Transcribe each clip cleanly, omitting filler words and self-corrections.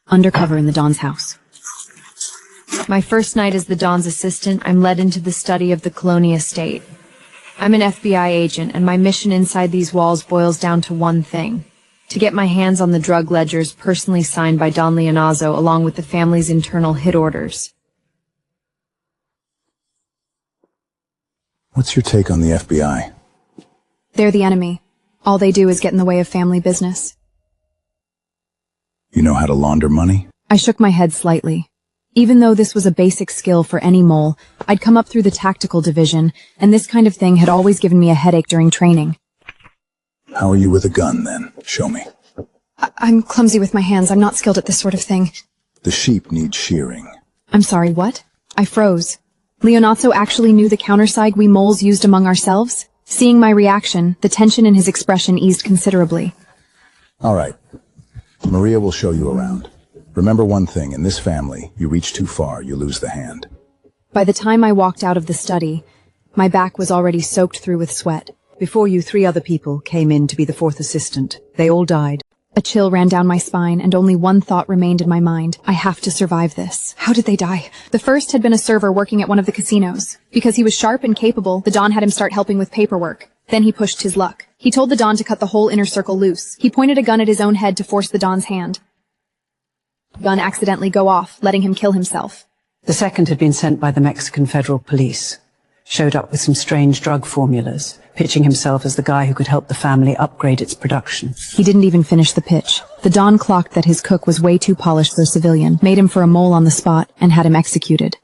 Undercover in the Don's house. My first night as the Don's assistant, I'm led into the study of the Colonia estate. I'm an FBI agent, and my mission inside these walls boils down to one thing: to get my hands on the drug ledgers personally signed by Don Leonazzo, along with the family's internal hit orders. What's your take on the FBI? They're the enemy. All they do is get in the way of family business. You know how to launder money? I shook my head slightly. Even though this was a basic skill for any mole, I'd come up through the tactical division, and this kind of thing had always given me a headache during training. How are you with a gun, then? Show me. I'm clumsy with my hands. I'm not skilled at this sort of thing. The sheep need shearing. I'm sorry, what? I froze. Leonazzo actually knew the counterside we moles used among ourselves? Seeing my reaction, the tension in his expression eased considerably. All right. Maria will show you around. Remember one thing, in this family, you reach too far, you lose the hand. By the time I walked out of the study, my back was already soaked through with sweat. Before you, 3 other people came in to be the 4th assistant. They all died. A chill ran down my spine, and only one thought remained in my mind. I have to survive this. How did they die? The first had been a server working at one of the casinos. Because he was sharp and capable, the Don had him start helping with paperwork. Then he pushed his luck. He told the Don to cut the whole inner circle loose. He pointed a gun at his own head to force the Don's hand. The gun accidentally go off, letting him kill himself. The second had been sent by the Mexican Federal Police. Showed up with some strange drug formulas, pitching himself as the guy who could help the family upgrade its production. He didn't even finish the pitch. The Don clocked that his cook was way too polished for a civilian, made him for a mole on the spot, and had him executed.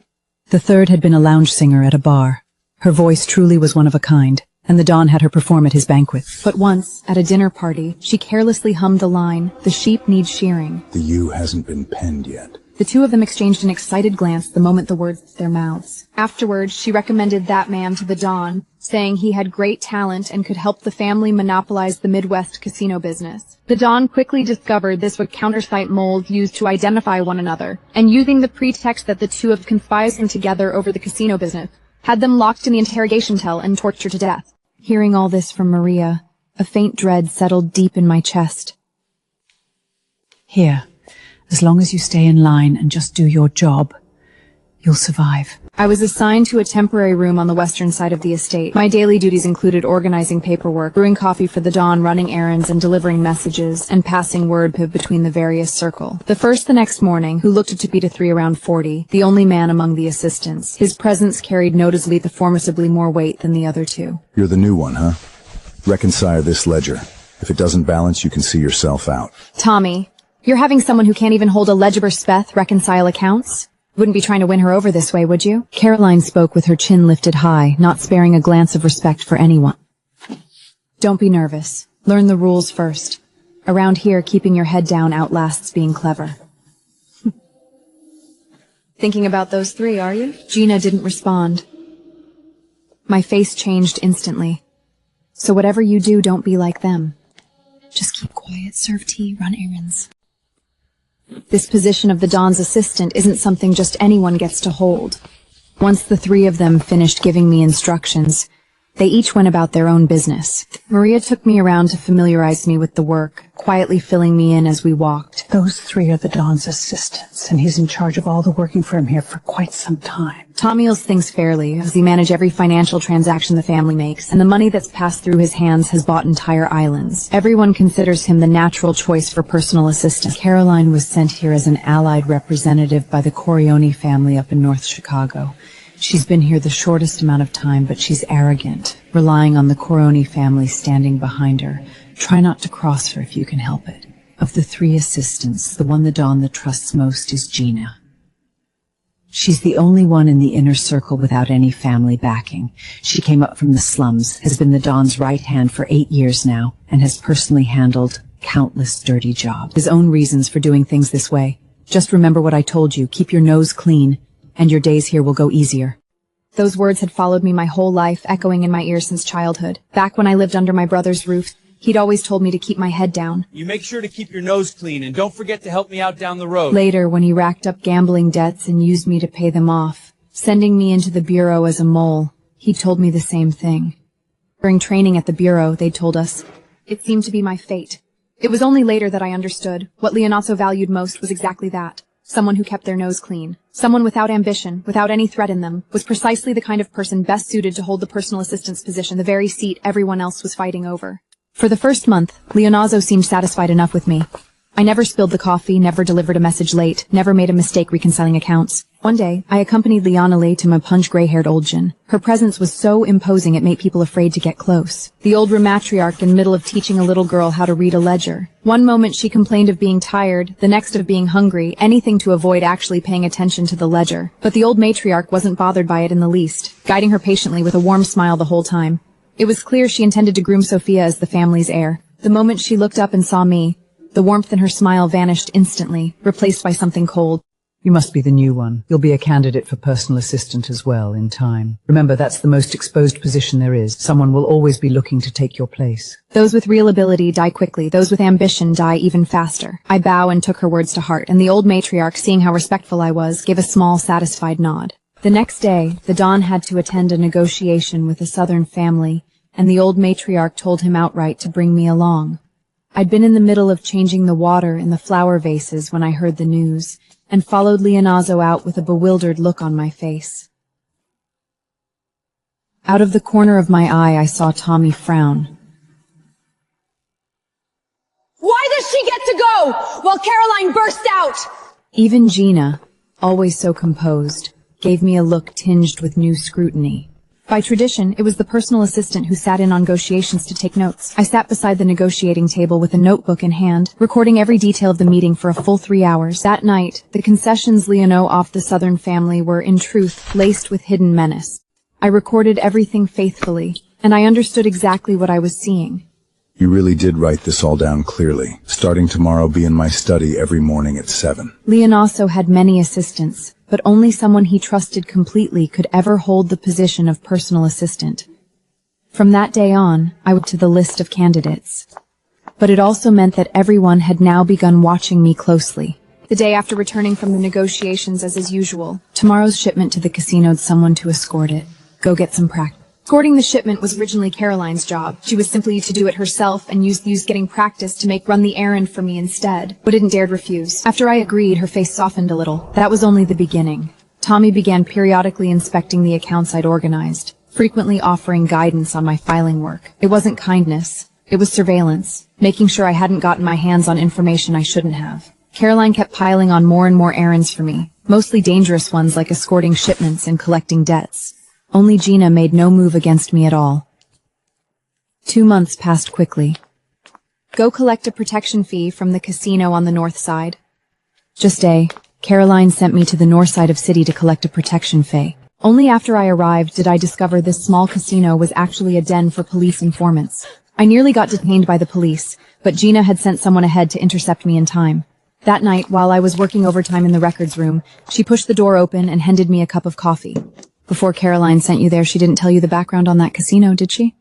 The third had been a lounge singer at a bar. Her voice truly was one of a kind, and the Don had her perform at his banquet. But once, at a dinner party, she carelessly hummed the line, "The sheep need shearing." The U hasn't been penned yet. The two of them exchanged an excited glance the moment the words left their mouths. Afterwards, she recommended that man to the Don, saying he had great talent and could help the family monopolize the Midwest casino business. The Don quickly discovered this was countersight moles used to identify one another, and using the pretext that the two had conspired them together over the casino business, had them locked in the interrogation cell and tortured to death. Hearing all this from Maria, a faint dread settled deep in my chest. Here. As long as you stay in line and just do your job, you'll survive. I was assigned to a temporary room on the western side of the estate. My daily duties included organizing paperwork, brewing coffee for the Don, running errands and delivering messages, and passing word between the various circle. The first the next morning, who looked to be to 3 around 40, the only man among the assistants. His presence carried noticeably the formidably more weight than the other two. You're the new one, huh? Reconcile this ledger. If it doesn't balance, you can see yourself out. Tommy. You're having someone who can't even hold a legible speth reconcile accounts? Wouldn't be trying to win her over this way, would you? Caroline spoke with her chin lifted high, not sparing a glance of respect for anyone. Don't be nervous. Learn the rules first. Around here, keeping your head down outlasts being clever. Thinking about those 3, are you? Gina didn't respond. My face changed instantly. So whatever you do, don't be like them. Just keep quiet, serve tea, run errands. This position of the Don's assistant isn't something just anyone gets to hold. Once the 3 of them finished giving me instructions, they each went about their own business. Maria took me around to familiarize me with the work, quietly filling me in as we walked. Those 3 are the Don's assistants, and he's in charge of all the working for him here for quite some time. Tommy else thinks fairly, as he manages every financial transaction the family makes, and the money that's passed through his hands has bought entire islands. Everyone considers him the natural choice for personal assistance. Caroline was sent here as an allied representative by the Corione family up in North Chicago. She's been here the shortest amount of time, but she's arrogant, relying on the Corione family standing behind her. Try not to cross her if you can help it. Of the 3 assistants, the one the Don that trusts most is Gina. She's the only one in the inner circle without any family backing. She came up from the slums, has been the Don's right hand for 8 years now, and has personally handled countless dirty jobs. His own reasons for doing things this way. Just remember what I told you, keep your nose clean, and your days here will go easier. Those words had followed me my whole life, echoing in my ears since childhood. Back when I lived under my brother's roof, he'd always told me to keep my head down. You make sure to keep your nose clean, and don't forget to help me out down the road. Later, when he racked up gambling debts and used me to pay them off, sending me into the bureau as a mole, he told me the same thing. During training at the bureau, they told us, it seemed to be my fate. It was only later that I understood. What Leonazzo valued most was exactly that. Someone who kept their nose clean. Someone without ambition, without any threat in them, was precisely the kind of person best suited to hold the personal assistant's position, the very seat everyone else was fighting over. For the first month, Leonazzo seemed satisfied enough with me. I never spilled the coffee, never delivered a message late, never made a mistake reconciling accounts. One day, I accompanied Leonale to my punch-gray-haired Olgin. Her presence was so imposing it made people afraid to get close. The old matriarch in the middle of teaching a little girl how to read a ledger. One moment she complained of being tired, the next of being hungry, anything to avoid actually paying attention to the ledger. But the old matriarch wasn't bothered by it in the least, guiding her patiently with a warm smile the whole time. It was clear she intended to groom Sophia as the family's heir. The moment she looked up and saw me, the warmth in her smile vanished instantly, replaced by something cold. You must be the new one. You'll be a candidate for personal assistant as well, in time. Remember, that's the most exposed position there is. Someone will always be looking to take your place. Those with real ability die quickly, those with ambition die even faster. I bow and took her words to heart, and the old matriarch, seeing how respectful I was, gave a small, satisfied nod. The next day, the Don had to attend a negotiation with a southern family, and the old matriarch told him outright to bring me along. I'd been in the middle of changing the water in the flower vases when I heard the news, and followed Leonazzo out with a bewildered look on my face. Out of the corner of my eye, I saw Tommy frown. Why does she get to go while Caroline burst out? Even Gina, always so composed, gave me a look tinged with new scrutiny. By tradition, it was the personal assistant who sat in on negotiations to take notes. I sat beside the negotiating table with a notebook in hand, recording every detail of the meeting for a full 3 hours. That night, the concessions Leonot off the Southern family were, in truth, laced with hidden menace. I recorded everything faithfully, and I understood exactly what I was seeing. You really did write this all down clearly. Starting tomorrow, be in my study every morning at 7. Leonazzo had many assistants, but only someone he trusted completely could ever hold the position of personal assistant. From that day on, I went to the list of candidates. But it also meant that everyone had now begun watching me closely. The day after returning from the negotiations as usual, tomorrow's shipment to the casino'd someone to escort it. Go get some practice. Escorting the shipment was originally Caroline's job. She was simply to do it herself and used getting practice to run the errand for me instead, but didn't dare refuse. After I agreed, her face softened a little. That was only the beginning. Tommy began periodically inspecting the accounts I'd organized, frequently offering guidance on my filing work. It wasn't kindness. It was surveillance, making sure I hadn't gotten my hands on information I shouldn't have. Caroline kept piling on more and more errands for me, mostly dangerous ones like escorting shipments and collecting debts. Only Gina made no move against me at all. 2 months passed quickly. Go collect a protection fee from the casino on the north side. Caroline sent me to the north side of city to collect a protection fee. Only after I arrived did I discover this small casino was actually a den for police informants. I nearly got detained by the police, but Gina had sent someone ahead to intercept me in time. That night, while I was working overtime in the records room, she pushed the door open and handed me a cup of coffee. Before Caroline sent you there, she didn't tell you the background on that casino, did she?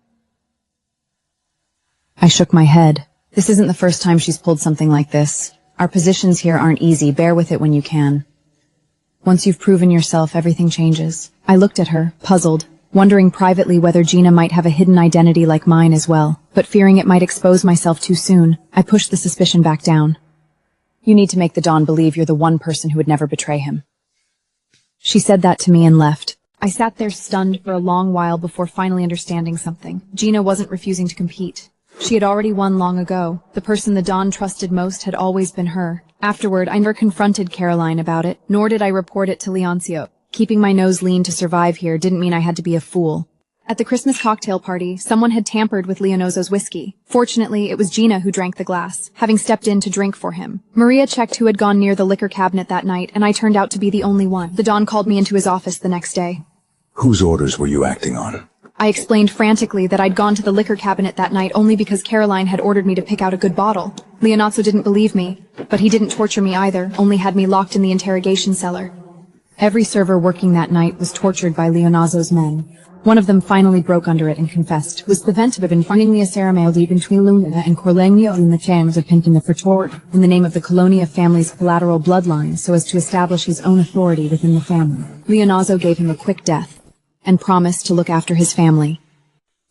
I shook my head. This isn't the first time she's pulled something like this. Our positions here aren't easy. Bear with it when you can. Once you've proven yourself, everything changes. I looked at her, puzzled, wondering privately whether Gina might have a hidden identity like mine as well. But fearing it might expose myself too soon, I pushed the suspicion back down. You need to make the Don believe you're the one person who would never betray him. She said that to me and left. I sat there stunned for a long while before finally understanding something. Gina wasn't refusing to compete. She had already won long ago. The person the Don trusted most had always been her. Afterward, I never confronted Caroline about it, nor did I report it to Leoncio. Keeping my nose lean to survive here didn't mean I had to be a fool. At the Christmas cocktail party, someone had tampered with Leonozzo's whiskey. Fortunately, it was Gina who drank the glass, having stepped in to drink for him. Maria checked who had gone near the liquor cabinet that night, and I turned out to be the only one. The Don called me into his office the next day. Whose orders were you acting on? I explained frantically that I'd gone to the liquor cabinet that night only because Caroline had ordered me to pick out a good bottle. Leonazzo didn't believe me, but he didn't torture me either, only had me locked in the interrogation cellar. Every server working that night was tortured by Leonazzo's men. One of them finally broke under it and confessed. Was the vent of finding the ceremony between Luna and Corlegno in the chambers of Pinton for tort in the name of the Colonia family's collateral bloodline so as to establish his own authority within the family. Leonazzo gave him a quick death and promised to look after his family.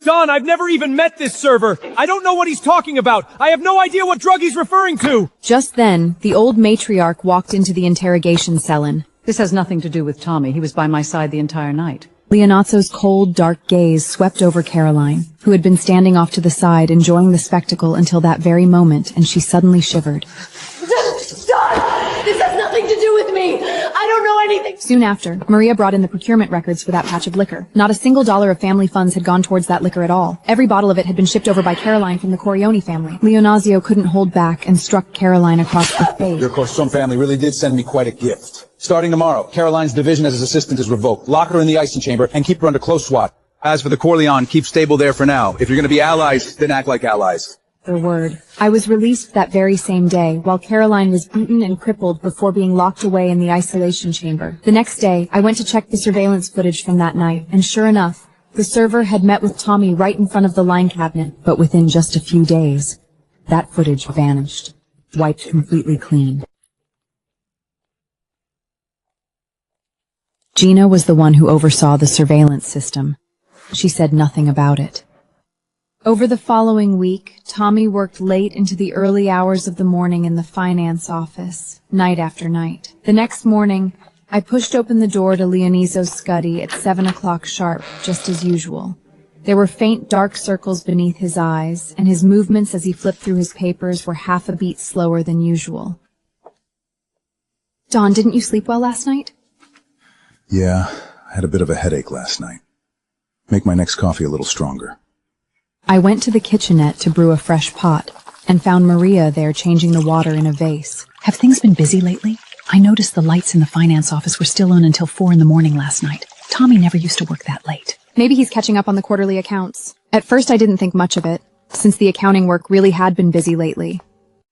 Don, I've never even met this server. I don't know what he's talking about. I have no idea what drug he's referring to. Just then, the old matriarch walked into the interrogation cell. This has nothing to do with Tommy. He was by my side the entire night. Leonazzo's cold, dark gaze swept over Caroline, who had been standing off to the side enjoying the spectacle until that very moment, and she suddenly shivered. Stop! This has nothing to do with me! I don't know anything! Soon after, Maria brought in the procurement records for that patch of liquor. Not a single dollar of family funds had gone towards that liquor at all. Every bottle of it had been shipped over by Caroline from the Corioni family. Leonazio couldn't hold back and struck Caroline across the face. Your Corson family really did send me quite a gift. Starting tomorrow, Caroline's division as his assistant is revoked. Lock her in the icing chamber and keep her under close SWAT. As for the Corleone, keep stable there for now. If you're going to be allies, then act like allies. Their word. I was released that very same day, while Caroline was beaten and crippled before being locked away in the isolation chamber. The next day, I went to check the surveillance footage from that night, and sure enough, the server had met with Tommy right in front of the line cabinet. But within just a few days, that footage vanished, wiped completely clean. Gina was the one who oversaw the surveillance system. She said nothing about it. Over the following week, Tommy worked late into the early hours of the morning in the finance office, night after night. The next morning, I pushed open the door to Leonizzo's study at 7 o'clock sharp, just as usual. There were faint dark circles beneath his eyes, and his movements as he flipped through his papers were half a beat slower than usual. Dawn, didn't you sleep well last night? Yeah, I had a bit of a headache last night. Make my next coffee a little stronger. I went to the kitchenette to brew a fresh pot, and found Maria there changing the water in a vase. Have things been busy lately? I noticed the lights in the finance office were still on until 4 in the morning last night. Tommy never used to work that late. Maybe he's catching up on the quarterly accounts. At first I didn't think much of it, since the accounting work really had been busy lately.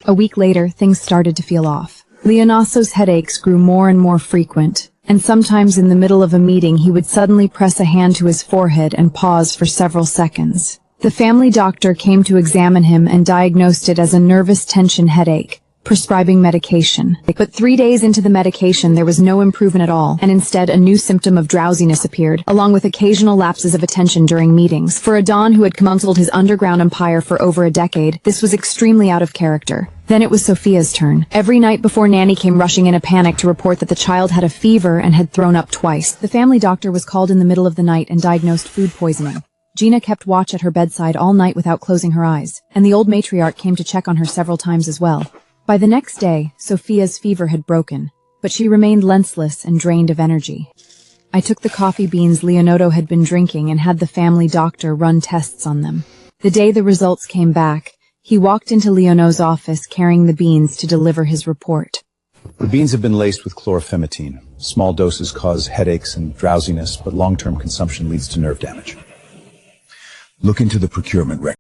A week later, things started to feel off. Leonazzo's headaches grew more and more frequent, and sometimes in the middle of a meeting he would suddenly press a hand to his forehead and pause for several seconds. The family doctor came to examine him and diagnosed it as a nervous tension headache, prescribing medication. But 3 days into the medication there was no improvement at all, and instead a new symptom of drowsiness appeared, along with occasional lapses of attention during meetings. For a Don who had counseled his underground empire for over a decade, this was extremely out of character. Then it was Sophia's turn. Every night before Nanny came rushing in a panic to report that the child had a fever and had thrown up twice. The family doctor was called in the middle of the night and diagnosed food poisoning. Gina kept watch at her bedside all night without closing her eyes, and the old matriarch came to check on her several times as well. By the next day, Sophia's fever had broken, but she remained lensless and drained of energy. I took the coffee beans Leonardo had been drinking and had the family doctor run tests on them. The day the results came back, he walked into Leono's office carrying the beans to deliver his report. The beans have been laced with chlorofemitine. Small doses cause headaches and drowsiness, but long-term consumption leads to nerve damage. Look into the procurement record.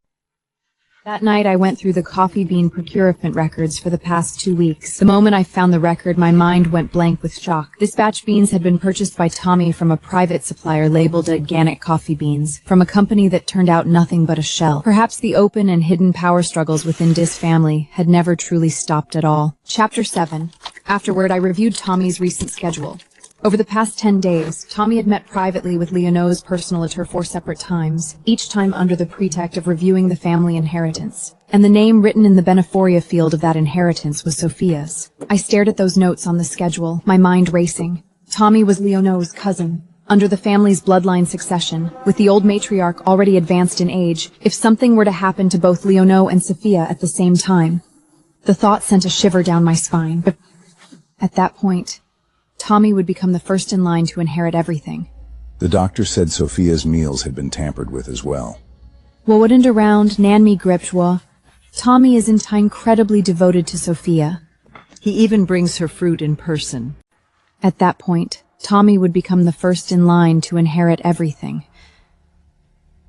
That night I went through the coffee bean procurement records for the past 2 weeks. The moment I found the record, my mind went blank with shock. This batch beans had been purchased by Tommy from a private supplier labeled Organic Coffee Beans, from a company that turned out nothing but a shell. Perhaps the open and hidden power struggles within Dis family had never truly stopped at all. Chapter 7. Afterward, I reviewed Tommy's recent schedule. Over the past 10 days, Tommy had met privately with Leono's personal at her 4 separate times, each time under the pretext of reviewing the family inheritance. And the name written in the beneforia field of that inheritance was Sophia's. I stared at those notes on the schedule, my mind racing. Tommy was Leono's cousin, under the family's bloodline succession, with the old matriarch already advanced in age, if something were to happen to both Leono and Sophia at the same time. The thought sent a shiver down my spine, but at that point, Tommy would become the first in line to inherit everything. The doctor said Sophia's meals had been tampered with as well. Wouldn't around Nanmi Gripchwa, Tommy is incredibly devoted to Sophia. He even brings her fruit in person. At that point, Tommy would become the first in line to inherit everything.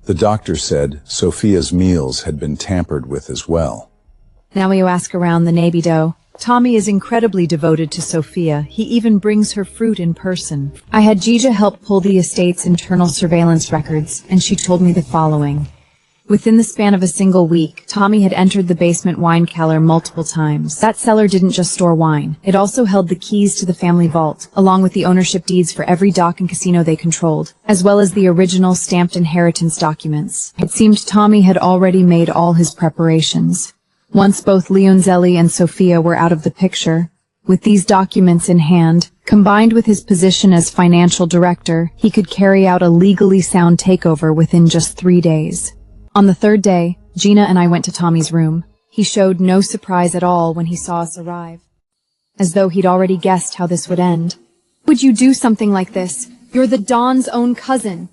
The doctor said Sophia's meals had been tampered with as well. Now you ask around the Nabido. Tommy is incredibly devoted to Sophia. He even brings her fruit in person. I had Gija help pull the estate's internal surveillance records, and she told me the following. Within the span of a single week, Tommy had entered the basement wine cellar multiple times. That cellar didn't just store wine. It also held the keys to the family vault, along with the ownership deeds for every dock and casino they controlled, as well as the original stamped inheritance documents. It seemed Tommy had already made all his preparations. Once both Leonzelli and Sophia were out of the picture, with these documents in hand, combined with his position as financial director, he could carry out a legally sound takeover within just 3 days. On the third day, Gina and I went to Tommy's room. He showed no surprise at all when he saw us arrive, as though he'd already guessed how this would end. Would you do something like this? You're the Don's own cousin.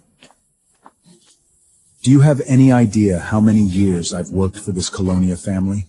Do you have any idea how many years I've worked for this Colonia family?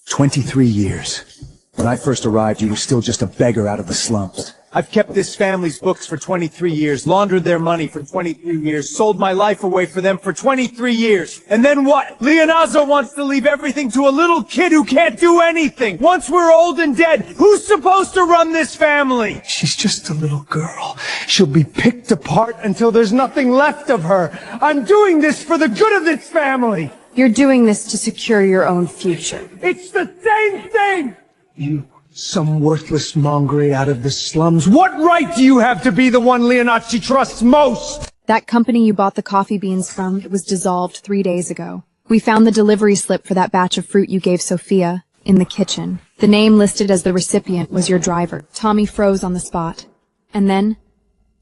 23 years. When I first arrived, you were still just a beggar out of the slums. I've kept this family's books for 23 years, laundered their money for 23 years, sold my life away for them for 23 years. And then what? Leonazzo wants to leave everything to a little kid who can't do anything. Once we're old and dead, who's supposed to run this family? She's just a little girl. She'll be picked apart until there's nothing left of her. I'm doing this for the good of this family. You're doing this to secure your own future. It's the same thing! You, some worthless mongrel out of the slums. What right do you have to be the one Leonazzi trusts most? That company you bought the coffee beans from, it was dissolved 3 days ago. We found the delivery slip for that batch of fruit you gave Sophia in the kitchen. The name listed as the recipient was your driver. Tommy froze on the spot. And then,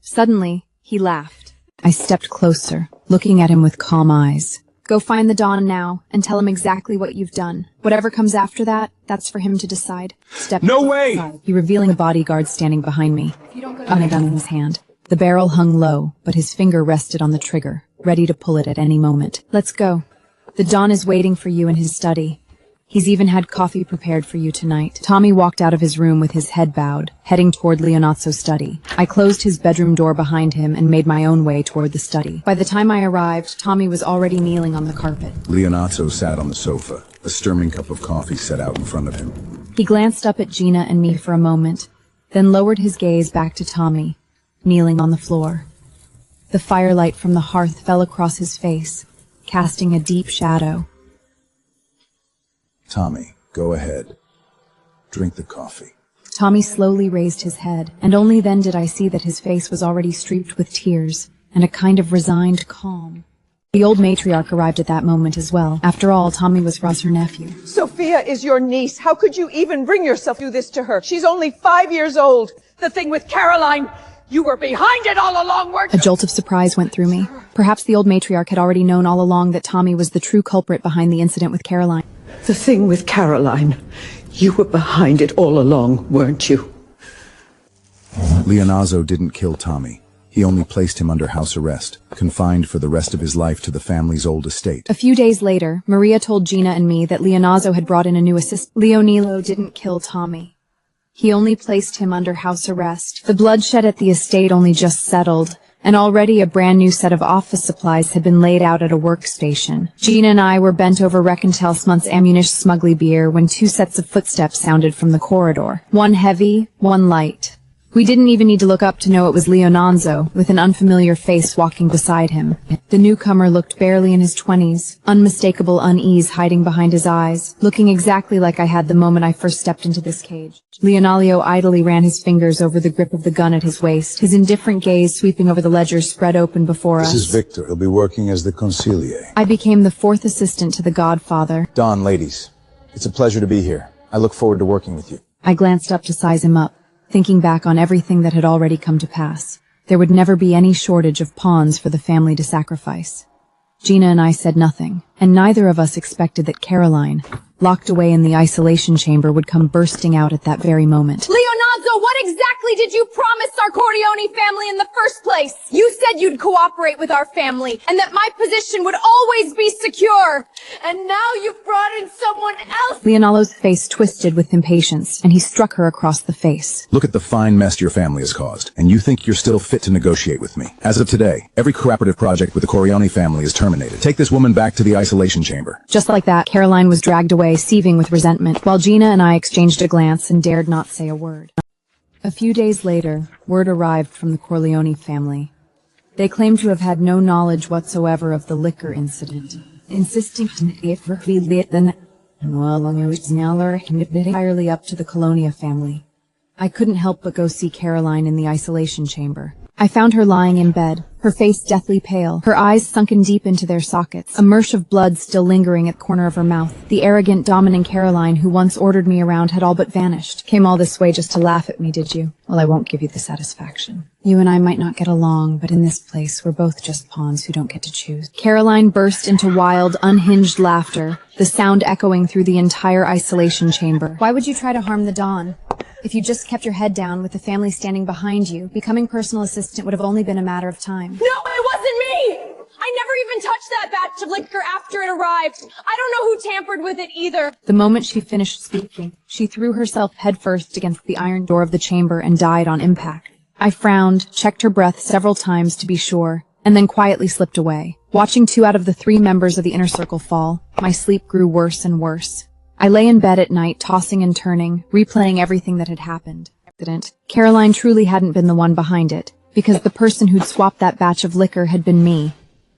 suddenly, he laughed. I stepped closer, looking at him with calm eyes. Go find the Don now, and tell him exactly what you've done. Whatever comes after that, that's for him to decide. Step No way! aside. He revealing a bodyguard standing behind me, on a gun in his hand. The barrel hung low, but his finger rested on the trigger, ready to pull it at any moment. Let's go. The Don is waiting for you in his study. He's even had coffee prepared for you tonight. Tommy walked out of his room with his head bowed, heading toward Leonazzo's study. I closed his bedroom door behind him and made my own way toward the study. By the time I arrived, Tommy was already kneeling on the carpet. Leonazzo sat on the sofa, a steaming cup of coffee set out in front of him. He glanced up at Gina and me for a moment, then lowered his gaze back to Tommy, kneeling on the floor. The firelight from the hearth fell across his face, casting a deep shadow. Tommy, go ahead. Drink the coffee. Tommy slowly raised his head, and only then did I see that his face was already streaked with tears and a kind of resigned calm. The old matriarch arrived at that moment as well. After all, Tommy was Ross, her nephew. Sophia is your niece. How could you even bring yourself to do this to her? She's only 5 years old. The thing with Caroline, you were behind it all along, weren't you? A jolt of surprise went through me. Perhaps the old matriarch had already known all along that Tommy was the true culprit behind the incident with Caroline. The thing with Caroline, you were behind it all along, weren't you? Leonazzo didn't kill Tommy. He only placed him under house arrest, confined for the rest of his life to the family's old estate. A few days later, Maria told Gina and me that Leonazzo had brought in a new assistant. Leonilo didn't kill Tommy. He only placed him under house arrest. The bloodshed at the estate only just settled, and already a brand new set of office supplies had been laid out at a workstation. Gina and I were bent over Reckentel's ammunition smugly beer when 2 sets of footsteps sounded from the corridor. One heavy, one light. We didn't even need to look up to know it was Leonazzo, with an unfamiliar face walking beside him. The newcomer looked barely in his 20s, unmistakable unease hiding behind his eyes, looking exactly like I had the moment I first stepped into this cage. Leonelio idly ran his fingers over the grip of the gun at his waist, his indifferent gaze sweeping over the ledgers spread open before us. This is Victor. He'll be working as the consigliere. I became the 4th assistant to the Godfather. Don, ladies, it's a pleasure to be here. I look forward to working with you. I glanced up to size him up, thinking back on everything that had already come to pass. There would never be any shortage of pawns for the family to sacrifice. Gina and I said nothing, and neither of us expected that Caroline, locked away in the isolation chamber, would come bursting out at that very moment. Leonazzo, what exactly did you promise our Corleone family in the first place? You said you'd cooperate with our family, and that my position would always be secure. And now you've brought in someone else. Leonalo's face twisted with impatience, and he struck her across the face. Look at the fine mess your family has caused, and you think you're still fit to negotiate with me. As of today, every cooperative project with the Corleone family is terminated. Take this woman back to the isolation chamber. Just like that, Caroline was dragged away, seething with resentment, while Gina and I exchanged a glance and dared not say a word. A few days later, word arrived from the Corleone family. They claimed to have had no knowledge whatsoever of the liquor incident. insisting on every bit and entirely up to the Colonia family. I couldn't help but go see Caroline in the isolation chamber. I found her lying in bed, her face deathly pale, her eyes sunken deep into their sockets, a mursh of blood still lingering at the corner of her mouth. The arrogant, dominant Caroline who once ordered me around had all but vanished. Came all this way just to laugh at me, did you? Well, I won't give you the satisfaction. You and I might not get along, but in this place, we're both just pawns who don't get to choose. Caroline burst into wild, unhinged laughter, the sound echoing through the entire isolation chamber. Why would you try to harm the Dawn? If you just kept your head down with the family standing behind you, becoming personal assistant would have only been a matter of time. No, it wasn't me! I never even touched that batch of liquor after it arrived. I don't know who tampered with it either. The moment she finished speaking, she threw herself headfirst against the iron door of the chamber and died on impact. I frowned, checked her breath several times to be sure, and then quietly slipped away. Watching 2 out of the 3 members of the inner circle fall, my sleep grew worse and worse. I lay in bed at night, tossing and turning, replaying everything that had happened. Caroline truly hadn't been the one behind it, because the person who'd swapped that batch of liquor had been me.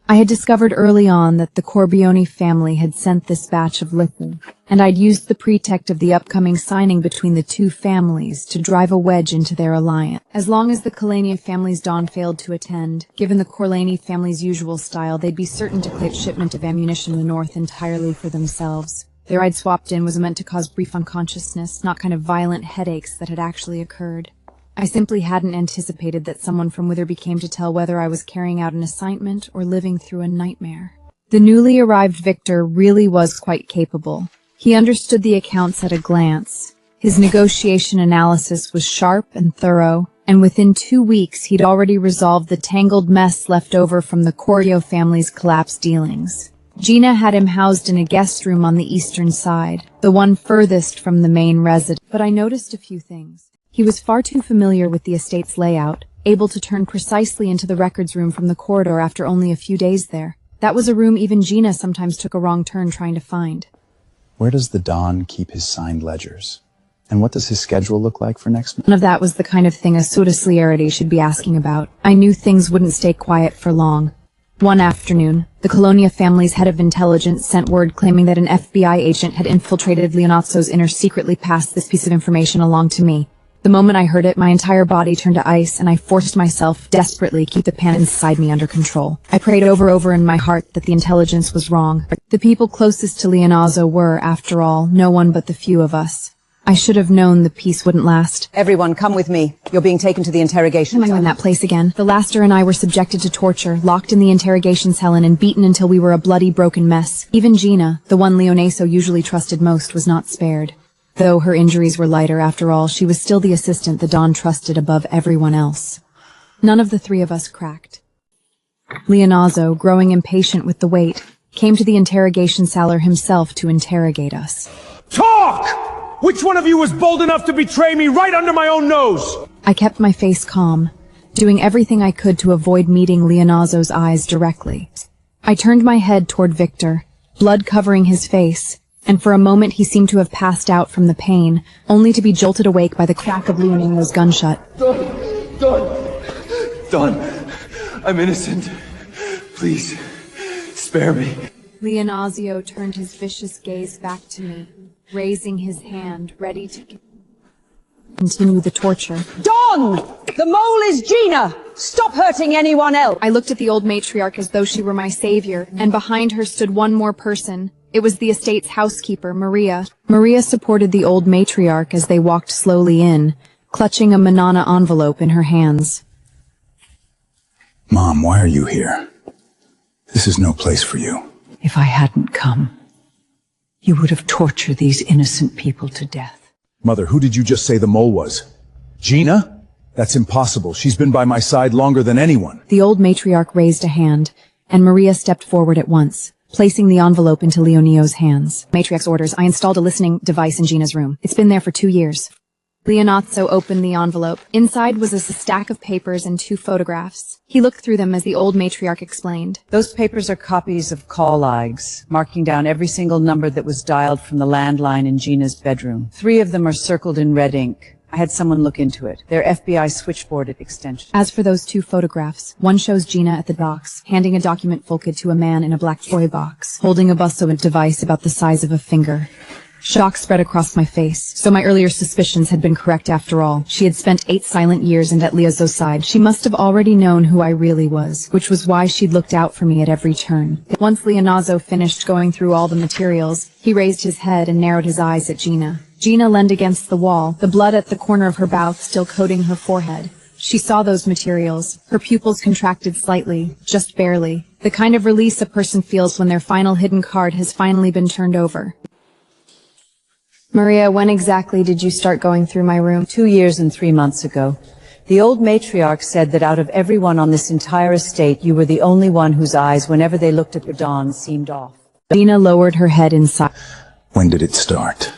I had discovered early on that the Corbione family had sent this batch of liquor, and I'd used the pretext of the upcoming signing between the 2 families to drive a wedge into their alliance. As long as the Kalania family's Dawn failed to attend, given the Corlani family's usual style, they'd be certain to claim shipment of ammunition in the north entirely for themselves. The ride swapped in was meant to cause brief unconsciousness, not kind of violent headaches that had actually occurred. I simply hadn't anticipated that someone from Witherby came to tell whether I was carrying out an assignment or living through a nightmare. The newly arrived Victor really was quite capable. He understood the accounts at a glance. His negotiation analysis was sharp and thorough, and within 2 weeks he'd already resolved the tangled mess left over from the Corio family's collapsed dealings. Gina had him housed in a guest room on the eastern side, the one furthest from the main residence. But I noticed a few things. He was far too familiar with the estate's layout, able to turn precisely into the records room from the corridor after only a few days there. That was a room even Gina sometimes took a wrong turn trying to find. Where does the Don keep his signed ledgers? And what does his schedule look like for next month? None of that was the kind of thing a pseudo-Celerity should be asking about. I knew things wouldn't stay quiet for long. One afternoon, the Colonia family's head of intelligence sent word claiming that an FBI agent had infiltrated Leonazzo's inner secretly passed this piece of information along to me. The moment I heard it, my entire body turned to ice, and I forced myself desperately to keep the panic inside me under control. I prayed over in my heart that the intelligence was wrong. The people closest to Leonazzo were, after all, no one but the few of us. I should have known the peace wouldn't last. Everyone, come with me. You're being taken to the interrogation cell. Am I in that place again? The Laster and I were subjected to torture, locked in the interrogation cell and beaten until we were a bloody, broken mess. Even Gina, the one Leonaso usually trusted most, was not spared. Though her injuries were lighter, after all, she was still the assistant the Don trusted above everyone else. None of the 3 of us cracked. Leonazzo, growing impatient with the wait, came to the interrogation cellar himself to interrogate us. Talk! Which one of you was bold enough to betray me right under my own nose? I kept my face calm, doing everything I could to avoid meeting Leonazzo's eyes directly. I turned my head toward Victor, blood covering his face, and for a moment he seemed to have passed out from the pain, only to be jolted awake by the crack of Leonino's gunshot. Don, I'm innocent. Please, spare me. Leonazzo turned his vicious gaze back to me, raising his hand, ready to continue the torture. Don! The mole is Gina! Stop hurting anyone else! I looked at the old matriarch as though she were my savior, and behind her stood one more person. It was the estate's housekeeper, Maria. Maria supported the old matriarch as they walked slowly in, clutching a Manana envelope in her hands. Mom, why are you here? This is no place for you. If I hadn't come, you would have tortured these innocent people to death. Mother, who did you just say the mole was? Gina? That's impossible. She's been by my side longer than anyone. The old matriarch raised a hand, and Maria stepped forward at once, placing the envelope into Leonio's hands. Matriarch's orders, I installed a listening device in Gina's room. It's been there for 2 years. Leonazzo opened the envelope. Inside was a stack of papers and 2 photographs. He looked through them as the old matriarch explained. Those papers are copies of call logs, marking down every single number that was dialed from the landline in Gina's bedroom. 3 of them are circled in red ink. I had someone look into it. Their FBI switchboard extension. As for those two photographs, one shows Gina at the docks, handing a document folked to a man in a black toy box, holding a bussoed device about the size of a finger. Shock spread across my face, so my earlier suspicions had been correct after all. She had spent 8 silent years, and at Liazo's side, she must have already known who I really was, which was why she'd looked out for me at every turn. Once Leonazzo finished going through all the materials, he raised his head and narrowed his eyes at Gina. Gina leaned against the wall, the blood at the corner of her mouth still coating her forehead. She saw those materials. Her pupils contracted slightly, just barely, the kind of release a person feels when their final hidden card has finally been turned over. Maria, when exactly did you start going through my room? 2 years and 3 months ago. The old matriarch said that out of everyone on this entire estate, you were the only one whose eyes, whenever they looked at the dawn, seemed off. Gina lowered her head in silence. When did it start?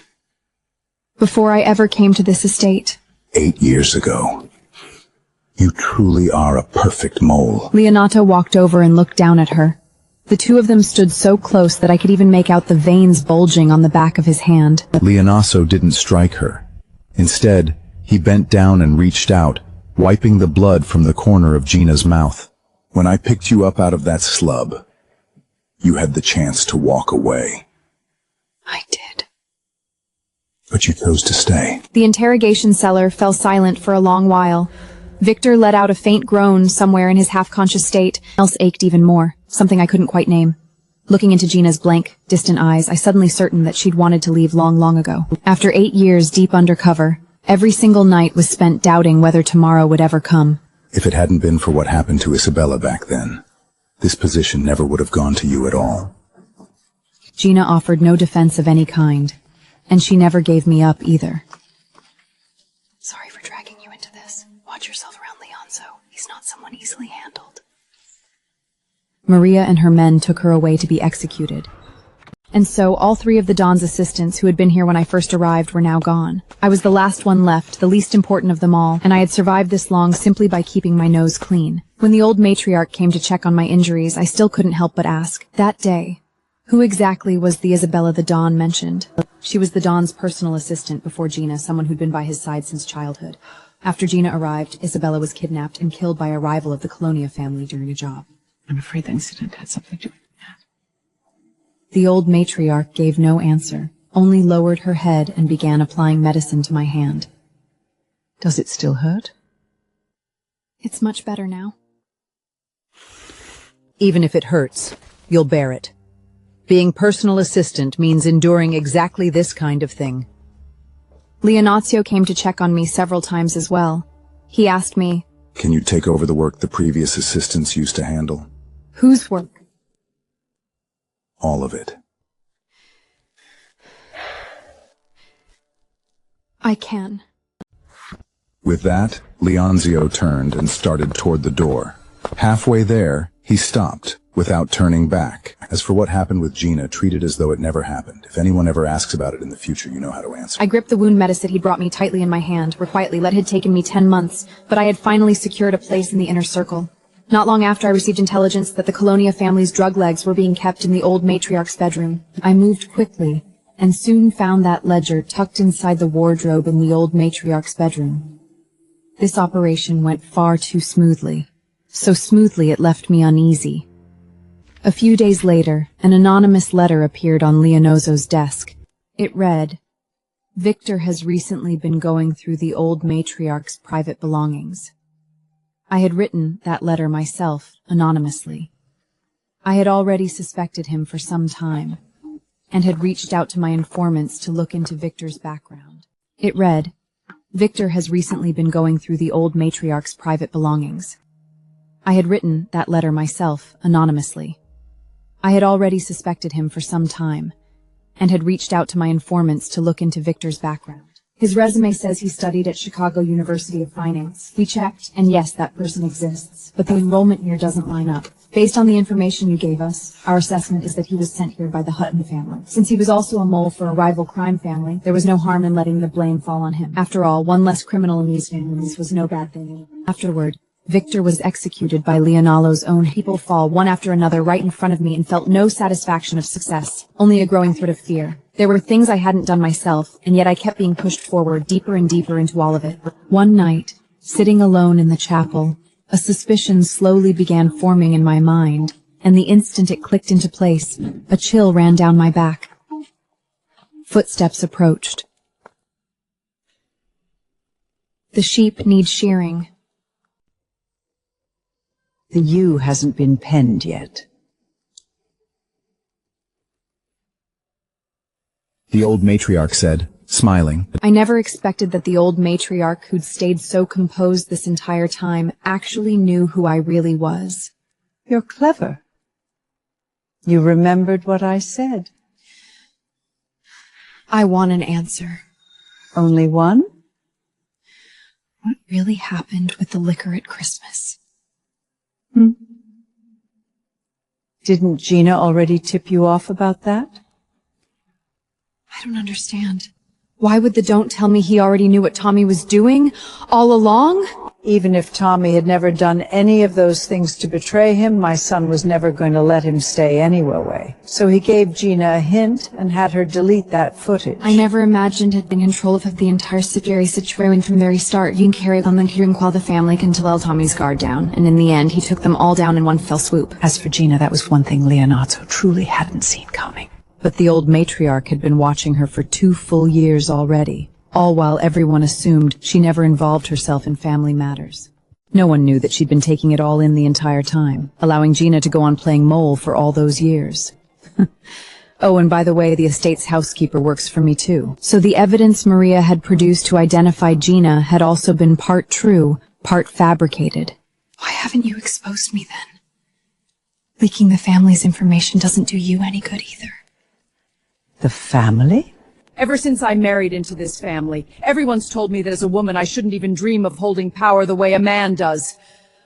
Before I ever came to this estate. 8 years ago. You truly are a perfect mole. Leonato walked over and looked down at her. The two of them stood so close that I could even make out the veins bulging on the back of his hand. Leonasso didn't strike her. Instead, he bent down and reached out, wiping the blood from the corner of Gina's mouth. When I picked you up out of that slub, you had the chance to walk away. I did. But you chose to stay. The interrogation cellar fell silent for a long while. Victor let out a faint groan somewhere in his half-conscious state. Else ached even more, something I couldn't quite name. Looking into Gina's blank, distant eyes, I suddenly certain that she'd wanted to leave long, long ago. After 8 years deep undercover, every single night was spent doubting whether tomorrow would ever come. If it hadn't been for what happened to Isabella back then, this position never would have gone to you at all. Gina offered no defense of any kind, and she never gave me up either. Sorry for dragging you into this. Watch yourself around Leonzo. He's not someone easily handled. Maria and her men took her away to be executed. And so all 3 of the Don's assistants who had been here when I first arrived were now gone. I was the last one left, the least important of them all, and I had survived this long simply by keeping my nose clean. When the old matriarch came to check on my injuries, I still couldn't help but ask, that day, who exactly was the Isabella the Don mentioned? She was the Don's personal assistant before Gina, someone who'd been by his side since childhood. After Gina arrived, Isabella was kidnapped and killed by a rival of the Colonia family during a job. I'm afraid the incident had something to do with that. The old matriarch gave no answer, only lowered her head and began applying medicine to my hand. Does it still hurt? It's much better now. Even if it hurts, you'll bear it. Being personal assistant means enduring exactly this kind of thing. Leonazio came to check on me several times as well. He asked me, Can you take over the work the previous assistants used to handle? whose work? All of it. I can. With that, Leonzio turned and started toward the door. Halfway there, he stopped, without turning back. As for what happened with Gina, treat it as though it never happened. If anyone ever asks about it in the future, you know how to answer. I gripped the wound medicine he'd brought me tightly in my hand, where quietly it had taken me 10 months, but I had finally secured a place in the inner circle. Not long after I received intelligence that the Colonia family's drug legs were being kept in the old matriarch's bedroom. I moved quickly, and soon found that ledger tucked inside the wardrobe in the old matriarch's bedroom. This operation went far too smoothly. So smoothly it left me uneasy. A few days later, an anonymous letter appeared on Leonozzo's desk. It read, Victor has recently been going through the old matriarch's private belongings. I had written that letter myself, anonymously. I had already suspected him for some time, and had reached out to my informants to look into Victor's background. It read, Victor has recently been going through the old matriarch's private belongings. I had written that letter myself, anonymously. I had already suspected him for some time, and had reached out to my informants to look into Victor's background. His resume says he studied at Chicago University of Finance. We checked, and yes, that person exists, but the enrollment year doesn't line up. Based on the information you gave us, our assessment is that he was sent here by the Hutton family. Since he was also a mole for a rival crime family, there was no harm in letting the blame fall on him. After all, one less criminal in these families was no bad thing. Afterward, Victor was executed by Leonalo's own people fall one after another right in front of me and felt no satisfaction of success, only a growing threat of fear. There were things I hadn't done myself, and yet I kept being pushed forward deeper and deeper into all of it. One night, sitting alone in the chapel, a suspicion slowly began forming in my mind, and the instant it clicked into place, a chill ran down my back. Footsteps approached. The sheep need shearing. The U hasn't been penned yet. The old matriarch said, smiling. I never expected that the old matriarch who'd stayed so composed this entire time actually knew who I really was. You're clever. You remembered what I said. I want an answer. Only one? What really happened with the liquor at Christmas? Didn't Gina already tip you off about that? I don't understand. Why would the don't tell me he already knew what Tommy was doing all along? Even if Tommy had never done any of those things to betray him, my son was never going to let him stay anyway. So he gave Gina a hint and had her delete that footage. I never imagined it in control of the entire situation from the very start. You can carry on the hearing while the family can tell Tommy's guard down, and in the end he took them all down in one fell swoop. As for Gina, that was one thing Leonardo truly hadn't seen coming. But the old matriarch had been watching her for 2 full years already, all while everyone assumed she never involved herself in family matters. No one knew that she'd been taking it all in the entire time, allowing Gina to go on playing mole for all those years. Oh, and by the way, the estate's housekeeper works for me too. So the evidence Maria had produced to identify Gina had also been part true, part fabricated. Why haven't you exposed me then? Leaking the family's information doesn't do you any good either. The family? Ever since I married into this family, everyone's told me that as a woman I shouldn't even dream of holding power the way a man does.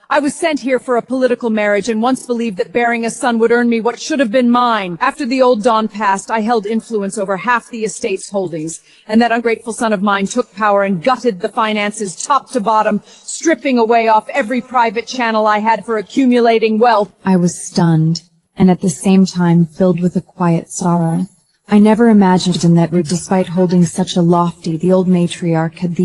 I was sent here for a political marriage and once believed that bearing a son would earn me what should have been mine. After the old Don passed, I held influence over half the estate's holdings, and that ungrateful son of mine took power and gutted the finances top to bottom, stripping away off every private channel I had for accumulating wealth. I was stunned, and at the same time filled with a quiet sorrow. I never imagined that despite holding such a lofty, the old matriarch had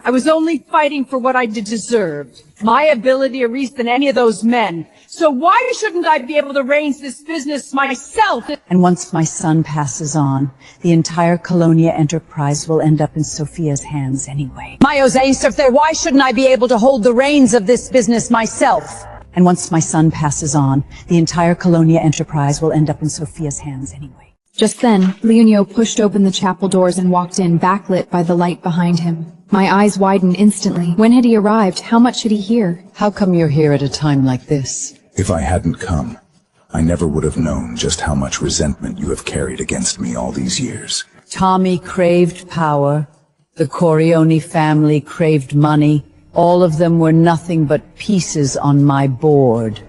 I was only fighting for what I deserved. My ability to reach than any of those men. So why shouldn't I be able to arrange this business myself? And once my son passes on, the entire Colonia enterprise will end up in Sophia's hands anyway. Why shouldn't I be able to hold the reins of this business myself? And once my son passes on, the entire Colonia enterprise will end up in Sophia's hands anyway. Just then, Leonio pushed open the chapel doors and walked in, backlit by the light behind him. My eyes widened instantly. When had he arrived? How much should he hear? How come you're here at a time like this? If I hadn't come, I never would have known just how much resentment you have carried against me all these years. Tommy craved power. The Corioni family craved money. All of them were nothing but pieces on my board.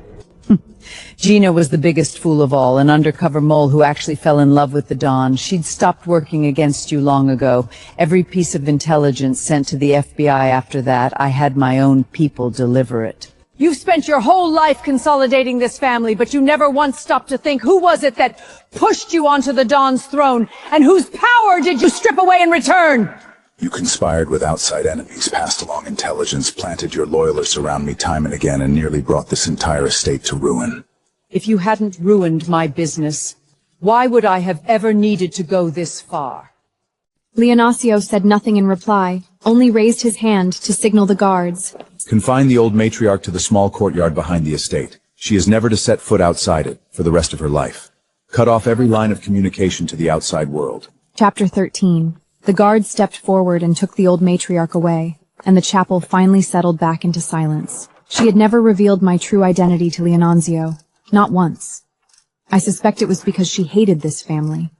Gina was the biggest fool of all, an undercover mole who actually fell in love with the Don. She'd stopped working against you long ago. Every piece of intelligence sent to the FBI after that, I had my own people deliver it. You've spent your whole life consolidating this family, but you never once stopped to think who was it that pushed you onto the Don's throne, and whose power did you strip away in return? You conspired with outside enemies, passed along intelligence, planted your loyalists around me time and again, and nearly brought this entire estate to ruin. If you hadn't ruined my business, why would I have ever needed to go this far? Leonacio said nothing in reply, only raised his hand to signal the guards. Confine the old matriarch to the small courtyard behind the estate. She is never to set foot outside it for the rest of her life. Cut off every line of communication to the outside world. Chapter 13. The guards stepped forward and took the old matriarch away, and the chapel finally settled back into silence. She had never revealed my true identity to Leonanzio. Not once. I suspect it was because she hated this family.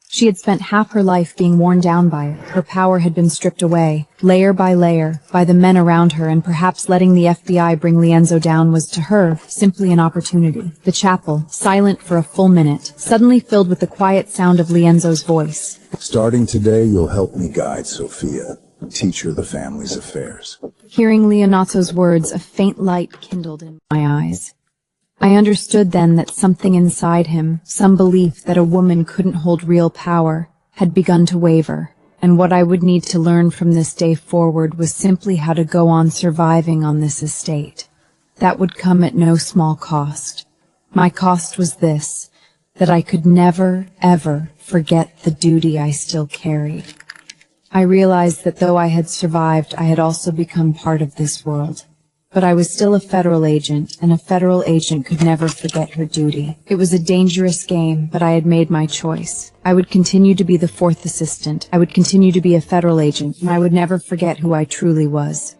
She had spent half her life being worn down by it. Her power had been stripped away, layer by layer, by the men around her, and perhaps letting the FBI bring Lienzo down was to her simply an opportunity. The chapel, silent for a full minute, suddenly filled with the quiet sound of Lienzo's voice. Starting today, you'll help me guide Sophia, teach her the family's affairs. Hearing Leonazzo's words, a faint light kindled in my eyes. I understood then that something inside him, some belief that a woman couldn't hold real power, had begun to waver, and what I would need to learn from this day forward was simply how to go on surviving on this estate. That would come at no small cost. My cost was this, that I could never, ever forget the duty I still carried. I realized that though I had survived, I had also become part of this world. But I was still a federal agent, and a federal agent could never forget her duty. It was a dangerous game, but I had made my choice. I would continue to be the fourth assistant. I would continue to be a federal agent, and I would never forget who I truly was.